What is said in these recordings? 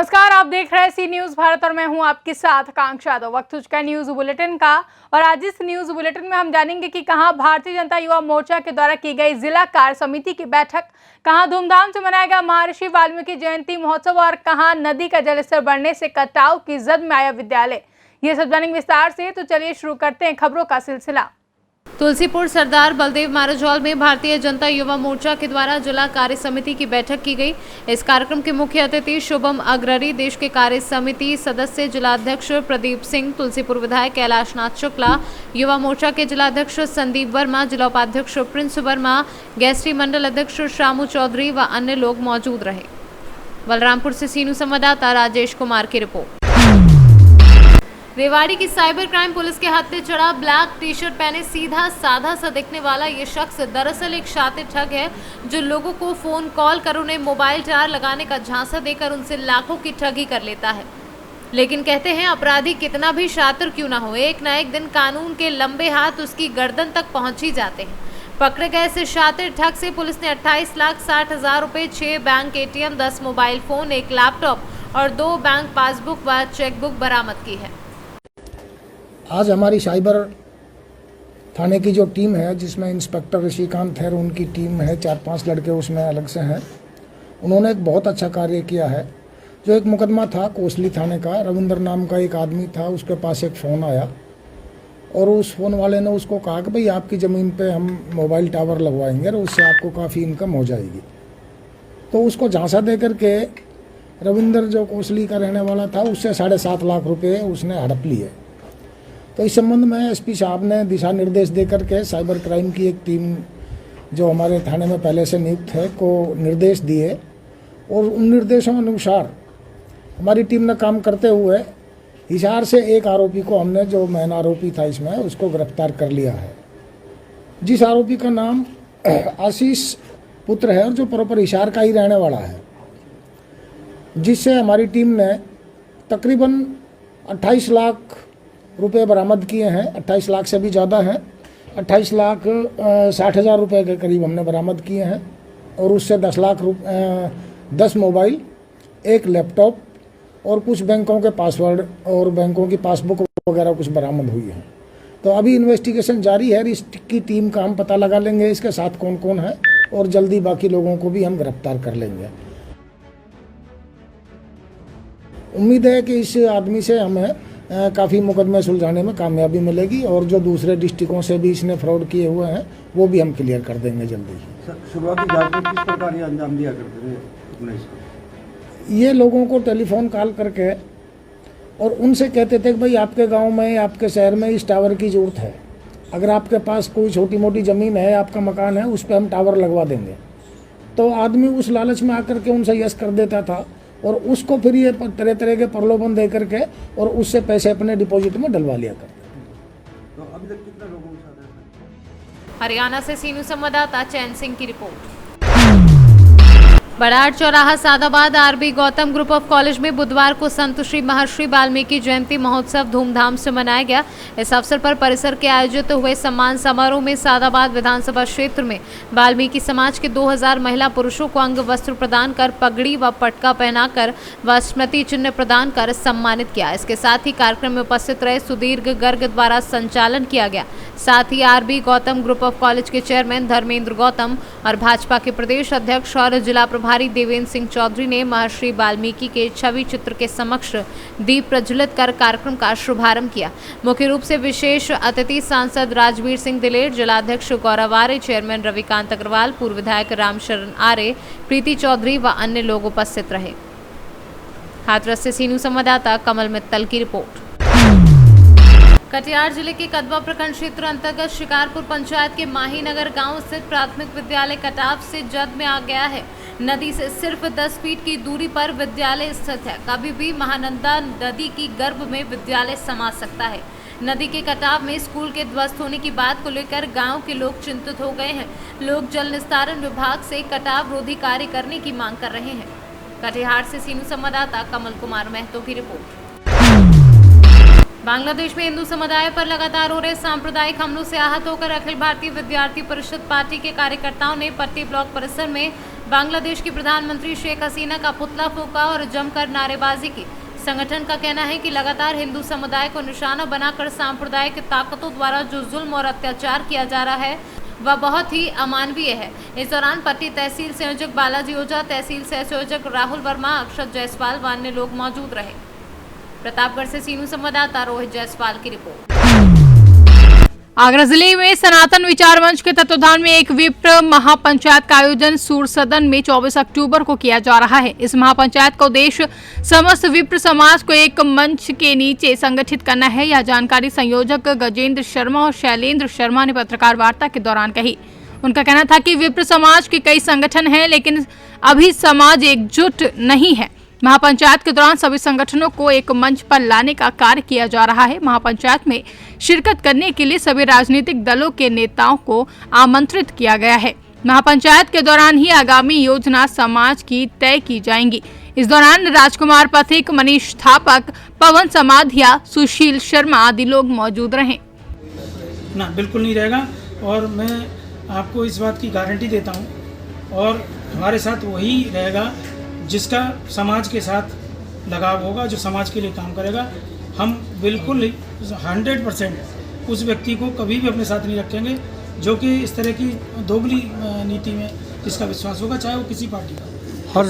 नमस्कार, आप देख रहे हैं सी न्यूज भारत और मैं हूं आपके साथ आकांक्षा यादव। वक्त हो चुका है न्यूज बुलेटिन का और आज इस न्यूज बुलेटिन में हम जानेंगे कि कहां भारतीय जनता युवा मोर्चा के द्वारा की गई जिला कार्य समिति की बैठक, कहां धूमधाम से मनाया गया महर्षि वाल्मीकि जयंती महोत्सव और कहां नदी का जलस्तर बढ़ने से कटाव की जद में आया विद्यालय। ये सब जानेंगे विस्तार से, तो चलिए शुरू करते हैं खबरों का सिलसिला। तुलसीपुर सरदार बलदेव महाराज हॉल में भारतीय जनता युवा मोर्चा के द्वारा जिला कार्य समिति की बैठक की गई। इस कार्यक्रम के मुख्य अतिथि शुभम अग्ररी, देश के कार्य समिति सदस्य जिलाध्यक्ष प्रदीप सिंह, तुलसीपुर विधायक कैलाश नाथ शुक्ला, युवा मोर्चा के जिलाध्यक्ष संदीप वर्मा, जिला उपाध्यक्ष प्रिंस वर्मा, गैस्ट्री मंडल अध्यक्ष शामू चौधरी व अन्य लोग मौजूद रहे। बलरामपुर से सीनू संवाददाता राजेश कुमार की रिपोर्ट। रेवाड़ी की साइबर क्राइम पुलिस के हाथ में चढ़ा ब्लैक टी शर्ट पहने सीधा साधा सा दिखने वाला ये शख्स दरअसल एक शातिर ठग है, जो लोगों को फोन कॉल कर उन्हें मोबाइल टावर लगाने का झांसा देकर उनसे लाखों की ठगी कर लेता है। लेकिन कहते हैं अपराधी कितना भी शातिर क्यों ना हो, एक ना एक दिन कानून के लंबे हाथ उसकी गर्दन तक पहुंच ही जाते हैं। पकड़े गए इस शातिर ठग से पुलिस ने 28,60,000 रुपए, 6 bank ATM, 10 mobile phone, 1 laptop और 2 बैंक पासबुक व चेकबुक बरामद की है। आज हमारी साइबर थाने की जो टीम है, जिसमें इंस्पेक्टर ऋषिकांत है, उनकी टीम है, 4-5 लड़के उसमें अलग से हैं, उन्होंने एक बहुत अच्छा कार्य किया है। जो एक मुकदमा था कोसली थाने का, रविंद्र नाम का एक आदमी था, उसके पास एक फ़ोन आया और उस फ़ोन वाले ने उसको कहा कि भाई आपकी ज़मीन पे हम मोबाइल टावर लगवाएंगे और उससे आपको काफ़ी इनकम हो जाएगी। तो उसको झांसा दे करके रविंद्र, जो कोसली का रहने वाला था, उससे 7.5 लाख रुपये उसने हड़प लिए। तो इस संबंध में एसपी साहब ने दिशा निर्देश दे करके साइबर क्राइम की एक टीम जो हमारे थाने में पहले से नियुक्त है को निर्देश दिए और उन निर्देशों अनुसार हमारी टीम ने काम करते हुए हिसार से एक आरोपी को हमने, जो मेन आरोपी था इसमें, उसको गिरफ्तार कर लिया है। जिस आरोपी का नाम आशीष पुत्र है और जो प्रॉपर हिसार का ही रहने वाला है, जिससे हमारी टीम ने तकरीबन 28 लाख रुपए बरामद किए हैं। 28 लाख से भी ज़्यादा हैं, 28,60,000 रुपये के करीब हमने बरामद किए हैं और उससे 10 लाख 10 मोबाइल, 1 लैपटॉप और कुछ बैंकों के पासवर्ड और बैंकों की पासबुक वगैरह कुछ बरामद हुई है। तो अभी इन्वेस्टिगेशन जारी है, इसकी टीम का हम पता लगा लेंगे इसके साथ कौन कौन है और जल्दी बाकी लोगों को भी हम गिरफ्तार कर लेंगे। उम्मीद है कि इस आदमी से हमें काफ़ी मुकदमे सुलझाने में कामयाबी मिलेगी और जो दूसरे डिस्ट्रिक्टों से भी इसने फ्रॉड किए हुए हैं वो भी हम क्लियर कर देंगे जल्दी ही। शुरुआती जांच में किस प्रकार ये अंजाम दिया करते थे अपने इसको? ये लोगों को टेलीफोन कॉल करके और उनसे कहते थे कि भाई आपके गांव में, आपके शहर में इस टावर की ज़रूरत है, अगर आपके पास कोई छोटी मोटी ज़मीन है, आपका मकान है, उस पर हम टावर लगवा देंगे। तो आदमी उस लालच में आकर के उनसे यस कर देता था और उसको फिर ये तरह तरह के प्रलोभन दे करके और उससे पैसे अपने डिपॉजिट में डलवा लिया करते। तो अभी तक कितना लोगों के साथ है? हरियाणा से सीनू संवाददाता चैन सिंह की रिपोर्ट। बड़ाड़ चौराहा Sadabad RB Gautam group of college में बुधवार को संत श्री महर्षि वाल्मीकि जयंती महोत्सव धूमधाम से मनाया गया। इस अवसर पर परिसर के आयोजित हुए सम्मान समारोह में सादाबाद विधानसभा क्षेत्र में वाल्मीकि समाज के 2000 महिला पुरुषों को अंग वस्त्र प्रदान कर, पगड़ी व पटका पहनाकर व स्मृति चिन्ह प्रदान कर सम्मानित किया। इसके साथ ही कार्यक्रम में उपस्थित रहे सुधीर गर्ग द्वारा संचालन किया गया। साथ ही RB Gautam group of college के चेयरमैन धर्मेंद्र गौतम और भाजपा के प्रदेश अध्यक्ष और जिला प्रभारी देवेंद्र सिंह चौधरी ने महर्षि वाल्मीकि के छवि चित्र के समक्ष दीप प्रज्वलित कर कार्यक्रम का शुभारंभ किया। मुख्य रूप से विशेष अतिथि सांसद राजवीर सिंह दिलेर, जिलाध्यक्ष गौरव आर्य, चेयरमैन रविकांत अग्रवाल, पूर्व विधायक रामशरण आर्य, प्रीति चौधरी व अन्य लोग उपस्थित रहे। हाथरस से सीनू संवाददाता कमल मित्तल की रिपोर्ट। कटिहार जिले के कदवा प्रखंड क्षेत्र अंतर्गत शिकारपुर पंचायत के माहीनगर गांव स्थित प्राथमिक विद्यालय कटाव से जद में आ गया है। नदी से सिर्फ 10 फीट की दूरी पर विद्यालय स्थित है। कभी भी महानंदा नदी की गर्भ में विद्यालय समा सकता है। नदी के कटाव में स्कूल के ध्वस्त होने की बात को लेकर गांव के लोग चिंतित हो गए हैं। लोग जल निस्तारण विभाग से कटाव रोधी कार्य करने की मांग कर रहे हैं। कटिहार से सीनू संवाददाता कमल कुमार महतो की रिपोर्ट। बांग्लादेश में हिंदू समुदाय पर लगातार हो रहे सांप्रदायिक हमलों से आहत होकर अखिल भारतीय विद्यार्थी परिषद पार्टी के कार्यकर्ताओं ने पट्टी ब्लॉक परिसर में बांग्लादेश की प्रधानमंत्री शेख हसीना का पुतला फूंका और जमकर नारेबाजी की। संगठन का कहना है कि लगातार हिंदू समुदाय को निशाना बनाकर सांप्रदायिक ताकतों द्वारा जो जुल्म और अत्याचार किया जा रहा है वह बहुत ही अमानवीय है। इस दौरान पट्टी तहसील संयोजक बालाजी ओझा, तहसील सह संयोजक राहुल वर्मा, अक्षत जायसवाल व अन्य लोग मौजूद रहे। प्रतापगढ़ से सीनू संवाददाता रोहित जायसवाल की रिपोर्ट। आगरा जिले में सनातन विचार मंच के तत्वाधान में एक विप्र महापंचायत का आयोजन सूर सदन में 24 अक्टूबर को किया जा रहा है। इस महापंचायत का उद्देश्य समस्त विप्र समाज को एक मंच के नीचे संगठित करना है। यह जानकारी संयोजक गजेंद्र शर्मा और शैलेंद्र शर्मा ने पत्रकार वार्ता के दौरान कही। उनका कहना था कि विप्र समाज के कई संगठन हैं, लेकिन अभी समाज एकजुट नहीं है। महापंचायत के दौरान सभी संगठनों को एक मंच पर लाने का कार्य किया जा रहा है। महापंचायत में शिरकत करने के लिए सभी राजनीतिक दलों के नेताओं को आमंत्रित किया गया है। महापंचायत के दौरान ही आगामी योजना समाज की तय की जाएंगी। इस दौरान राजकुमार पथिक, मनीष थापक, पवन समाधिया, सुशील शर्मा आदि लोग मौजूद रहे। ना बिल्कुल नहीं रहेगा और मैं आपको इस बात की गारंटी देता हूँ, और हमारे साथ वही रहेगा जिसका समाज के साथ लगाव होगा, जो समाज के लिए काम करेगा। हम बिल्कुल 100% उस व्यक्ति को कभी भी अपने साथ नहीं रखेंगे जो कि इस तरह की दोगली नीति में जिसका विश्वास होगा, चाहे वो किसी पार्टी का।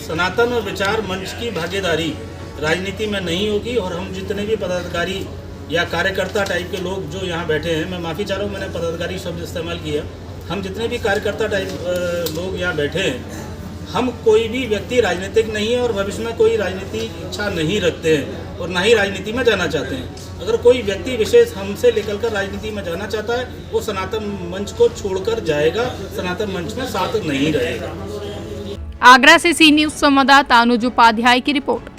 सनातन और विचार मंच की भागीदारी राजनीति में नहीं होगी, और हम जितने भी पदाधिकारी या कार्यकर्ता टाइप के लोग जो यहाँ बैठे हैं, मैं माफ़ी चाह रहा हूँ मैंने पदाधिकारी शब्द इस्तेमाल किया, हम जितने भी कार्यकर्ता टाइप लोग यहाँ बैठे हैं, हम कोई भी व्यक्ति राजनीतिक नहीं है और भविष्य में कोई राजनीति इच्छा नहीं रखते हैं और ना ही राजनीति में जाना चाहते हैं। अगर कोई व्यक्ति विशेष हमसे निकलकर राजनीति में जाना चाहता है, वो सनातन मंच को छोड़कर जाएगा, सनातन मंच में साथ नहीं रहेगा। आगरा से सी न्यूज संवाददाता अनुज उपाध्याय की रिपोर्ट।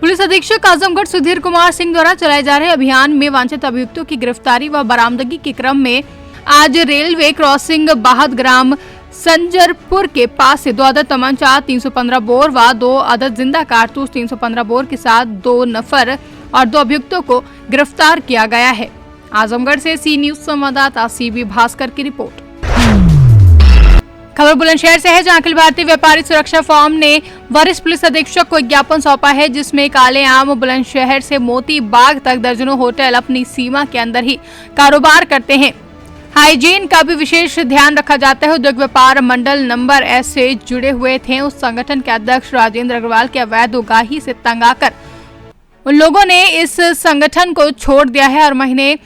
पुलिस अधीक्षक आजमगढ़ सुधीर कुमार सिंह द्वारा चलाए जा रहे अभियान में वांछित अभियुक्तों की गिरफ्तारी व बरामदगी के क्रम में आज रेलवे क्रॉसिंग बाहद ग्राम संजरपुर के पास से 2 अदद तमंचा, 315 बोर व 2 अदद जिंदा कारतूस 315 बोर के साथ 2 नफर और 2 अभियुक्तों को गिरफ्तार किया गया है। आजमगढ़ से सी न्यूज संवाददाता सीबी भास्कर की रिपोर्ट। खबर बुलंदशहर से है, जहां अखिल भारतीय व्यापारी सुरक्षा फॉर्म ने वरिष्ठ पुलिस अधीक्षक को एक ज्ञापन सौंपा है, जिसमें कालेआम बुलंदशहर से मोती बाग तक दर्जनों होटल अपनी सीमा के अंदर ही कारोबार करते हैं। हाइजीन का भी विशेष ध्यान रखा जाता है। उद्योग व्यापार मंडल नंबर एस से जुड़े हुए थे। उस संगठन के अध्यक्ष राजेंद्र अग्रवाल के अवैध उगाही से तंग आकर उन लोगों ने इस संगठन को छोड़ दिया है और महीने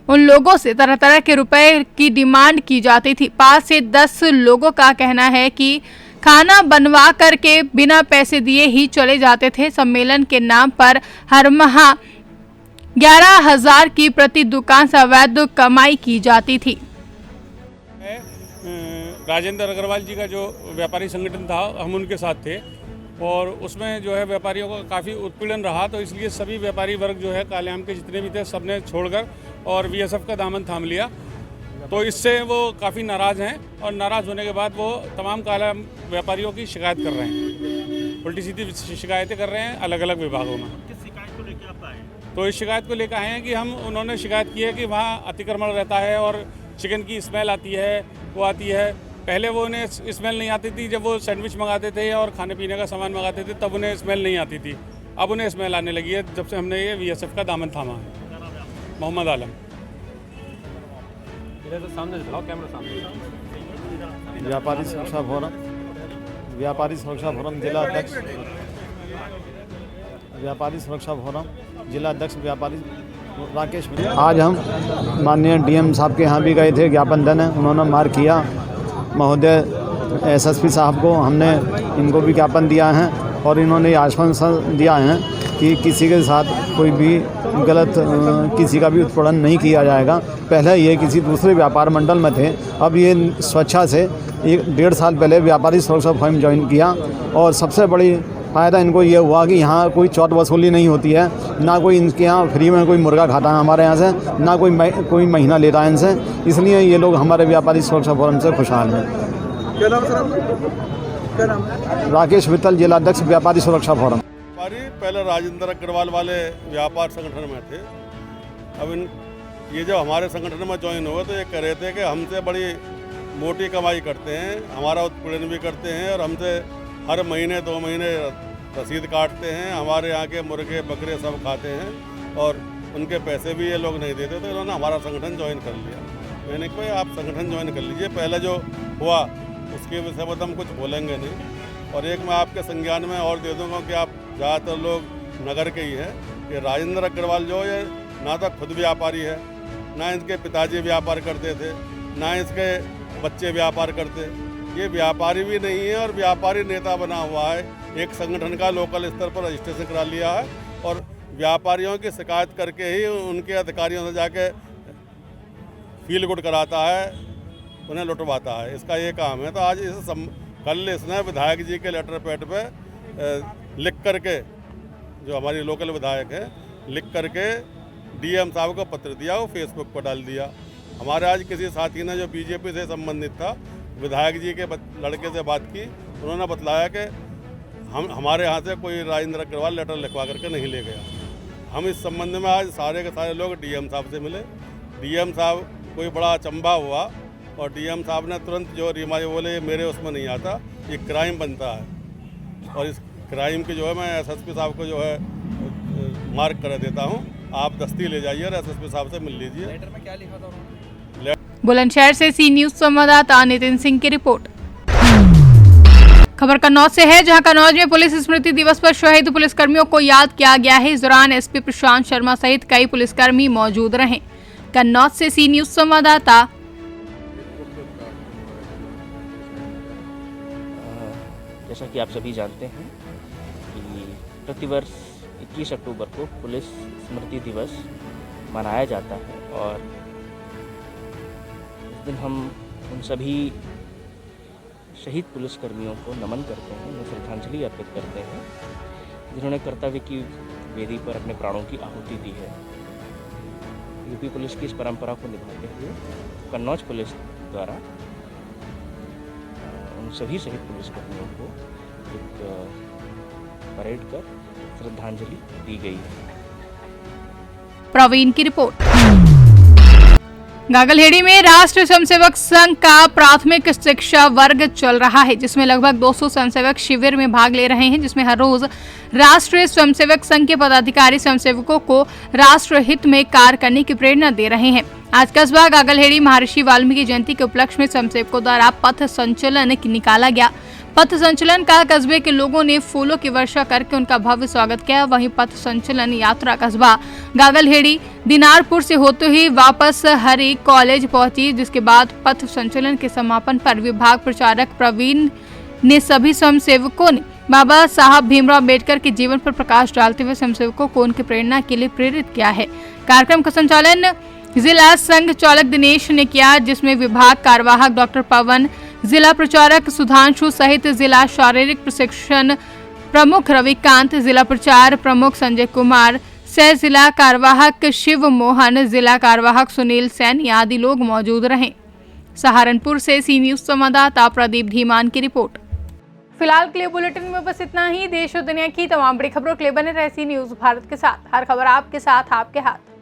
उन लोगों से तरह तरह के रुपए की डिमांड की जाती थी। 5 से 10 लोगों का कहना है कि खाना बनवा करके बिना पैसे दिए ही चले जाते थे। सम्मेलन के नाम पर हर माह 11,000 की प्रति दुकान से अवैध कमाई की जाती थी। राजेंद्र अग्रवाल जी का जो व्यापारी संगठन था, हम उनके साथ थे और उसमें जो है व्यापारियों का काफ़ी उत्पीड़न रहा, तो इसलिए सभी व्यापारी वर्ग जो है कालेआम के जितने भी थे सबने छोड़कर और बीएसएफ का दामन थाम लिया। तो इससे वो काफ़ी नाराज़ हैं और नाराज़ होने के बाद वो तमाम कालेआम व्यापारियों की शिकायत कर रहे हैं, उल्टी सीधी शिकायतें कर रहे हैं अलग अलग विभागों में। किस शिकायत को लेकर आप आए? तो इस शिकायत को लेकर आए हैं कि उन्होंने शिकायत की है कि वहाँ अतिक्रमण रहता है और चिकन की स्मेल आती है, वो आती है। पहले वो उन्हें स्मेल नहीं आती थी, जब वो सैंडविच मंगाते थे और खाने पीने का सामान मंगाते थे तब उन्हें स्मेल नहीं आती थी। अब उन्हें स्मेल आने लगी है जब से हमने ये बीएसएफ का दामन थामा है। मोहम्मद आलम। व्यापारी सुरक्षा फोरम जिला अध्यक्ष व्यापारी राकेश। आज हम माननीय डीएम साहब के यहाँ भी गए थे ज्ञापन देने, उन्होंने मार्क किया। महोदय एसएसपी साहब को हमने इनको भी ज्ञापन दिया है और इन्होंने आश्वासन दिया है कि किसी के साथ कोई भी गलत किसी का भी उत्पीड़न नहीं किया जाएगा। पहले ये किसी दूसरे व्यापार मंडल में थे, अब ये स्वेच्छा से 1.5 साल पहले व्यापारी सुरक्षा फर्म ज्वाइन किया और सबसे बड़ी फ़ायदा इनको ये हुआ कि यहाँ कोई चौथ वसूली नहीं होती है, ना कोई इनके यहाँ फ्री में कोई मुर्गा खाता है हमारे यहाँ से, ना कोई महीना लेता है इनसे। इसलिए ये लोग हमारे व्यापारी सुरक्षा फोरम से खुशहाल हैं। क्या नाम सर? क्या नाम? राकेश वित्तल, जिला अध्यक्ष व्यापारी सुरक्षा फोरम। व्यापारी पहले राजेंद्र अग्रवाल वाले व्यापार संगठन में थे। अब ये जब हमारे संगठन में ज्वाइन हुए तो ये कह रहे थे कि हमसे बड़ी मोटी कमाई करते हैं, हमारा उत्पीड़न भी करते हैं और हमसे हर महीने 2 महीने रसीद काटते हैं, हमारे यहाँ के मुर्गे बकरे सब खाते हैं और उनके पैसे भी ये लोग नहीं देते। तो इन्होंने हमारा संगठन ज्वाइन कर लिया। मैंने कहा आप संगठन ज्वाइन कर लीजिए, पहले जो हुआ उसके विषय में तो हम कुछ बोलेंगे नहीं। और एक मैं आपके संज्ञान में और दे दूँगा कि आप ज़्यादातर लोग नगर के ही हैं कि राजेंद्र अग्रवाल जो ये ना तो खुद व्यापारी है, ना इसके पिताजी व्यापार करते थे, ना इसके बच्चे व्यापार करते। ये व्यापारी भी नहीं है और व्यापारी नेता बना हुआ है। एक संगठन का लोकल स्तर पर रजिस्ट्रेशन करा लिया है और व्यापारियों की शिकायत करके ही उनके अधिकारियों से जाके फील गुड कराता है, उन्हें लुटवाता है। इसका ये काम है। तो आज कल इसने विधायक जी के लेटर पैड पे लिख करके, जो हमारी लोकल विधायक है, लिख करके डीएम साहब को पत्र दिया, वो फेसबुक पर डाल दिया। हमारे आज किसी साथी ने जो बीजेपी से संबंधित था, विधायक जी के लड़के से बात की, उन्होंने बतलाया कि हमारे यहाँ से कोई राजेंद्र अग्रवाल लेटर लिखवा करके नहीं ले गया। हम इस संबंध में आज सारे के सारे लोग डीएम साहब से मिले। डीएम साहब कोई बड़ा अचंभा हुआ और डीएम साहब ने तुरंत जो रिमाई बोले मेरे उसमें नहीं आता, ये क्राइम बनता है और इस क्राइम की जो है मैं एसएसपी साहब को जो है मार्क कर देता हूँ, आप दस्ती ले जाइए और एसएसपी साहब से मिल लीजिए। लेटर में क्या लिखा था उन्होंने? बुलंदशहर से सी न्यूज संवाददाता नितिन सिंह की रिपोर्ट। खबर कन्नौज से है, जहां कन्नौज में पुलिस स्मृति दिवस पर शहीद पुलिसकर्मियों को याद किया गया है। इस दौरान एसपी प्रशांत शर्मा सहित कई पुलिसकर्मी मौजूद रहे। कन्नौज से सी न्यूज संवाददाता। जैसा कि आप सभी जानते हैं कि प्रतिवर्ष 21 अक्टूबर को पुलिस स्मृति दिवस मनाया जाता है और इस दिन हम उन सभी शहीद पुलिसकर्मियों को नमन करते हैं, उन्हें श्रद्धांजलि अर्पित करते हैं जिन्होंने कर्तव्य की वेदी पर अपने प्राणों की आहुति दी है। यूपी पुलिस की इस परंपरा को निभाते हुए कन्नौज पुलिस द्वारा उन सभी शहीद पुलिसकर्मियों को एक परेड कर श्रद्धांजलि दी गई है। प्रवीण की रिपोर्ट। गागलहेड़ी में राष्ट्रीय स्वयंसेवक संघ का प्राथमिक शिक्षा वर्ग चल रहा है, जिसमें लगभग 200 स्वयंसेवक शिविर में भाग ले रहे हैं, जिसमें हर रोज राष्ट्रीय स्वयंसेवक संघ के पदाधिकारी स्वयंसेवकों को राष्ट्र हित में कार्य करने की प्रेरणा दे रहे हैं। आज कस्बा गागलहेड़ी महर्षि वाल्मीकि जयंती के उपलक्ष्य में स्वयंसेवकों द्वारा पथ संचलन निकाला गया। पथ संचलन का कस्बे के लोगों ने फूलों की वर्षा करके उनका भव्य स्वागत किया। वहीं पथ संचलन यात्रा कस्बा गागलहेड़ी दिनारपुर से होते हुए वापस हरि कॉलेज पहुंची, जिसके बाद पथ संचलन के समापन पर विभाग प्रचारक प्रवीण ने सभी स्वयंसेवकों ने बाबा साहब भीमराव अम्बेडकर के जीवन पर प्रकाश डालते हुए स्वयंसेवकों को उनकी प्रेरणा के लिए प्रेरित किया है। कार्यक्रम का संचालन जिला संघ चालक दिनेश ने किया, जिसमें विभाग कार्यवाहक डॉक्टर पवन, जिला प्रचारक सुधांशु सहित जिला शारीरिक प्रशिक्षण प्रमुख रविकांत, जिला प्रचार प्रमुख संजय कुमार, सह जिला कार्यवाहक शिव मोहन, जिला कार्यवाहक सुनील सैनी आदि लोग मौजूद रहे। सहारनपुर से सी न्यूज संवाददाता प्रदीप धीमान की रिपोर्ट। फिलहाल के लिए बुलेटिन में बस इतना ही। देश और दुनिया की तमाम बड़ी खबरों के लिए बने रहे सी न्यूज भारत के साथ। हर खबर आपके साथ, आपके हाथ।